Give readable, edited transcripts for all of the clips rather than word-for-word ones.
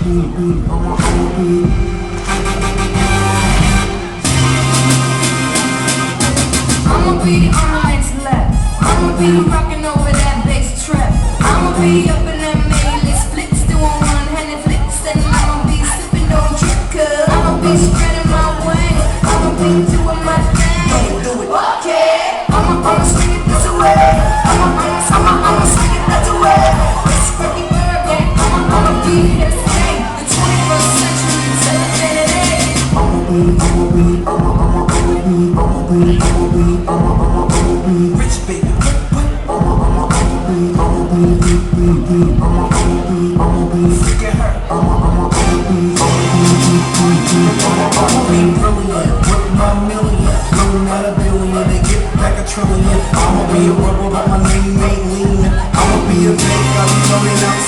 I'ma be on the next lap. I'ma be rocking over that bass trap. I'ma be up in that main-list flicks, doing one-handed flicks, and I'ma be sipping, don't trip, cause I'ma be spreading my wings. I'ma be doing my thing. Okay, I'ma swing it this way. I'ma swing it that way. It's Ricky Bird, yeah. I'ma be here to stay. The 21st century, celebrated age. Rich baby, look at her. I'ma be brilliant with my million, blown out a billion, they get back a trillion. I'ma be a rebel, but my name ain't lean. I'ma be a bank, I'll be loading out.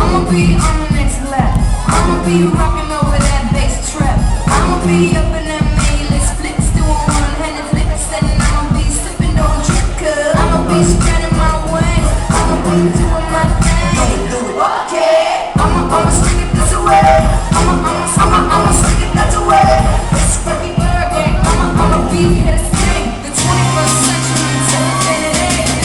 I'ma be on the next lap. I'ma be rocking over that bass trap. I'ma be up in that main-list flicks, doing one-handed flicks, and I'ma be sipping, don't trip, cause I'ma be spreading my wings. I'ma be doing my thing. Okay, I'ma swing it this way. I'ma swing it that way. It's Ricky Bird, yeah. I'ma be here to stay. The 21st century, celebrated age.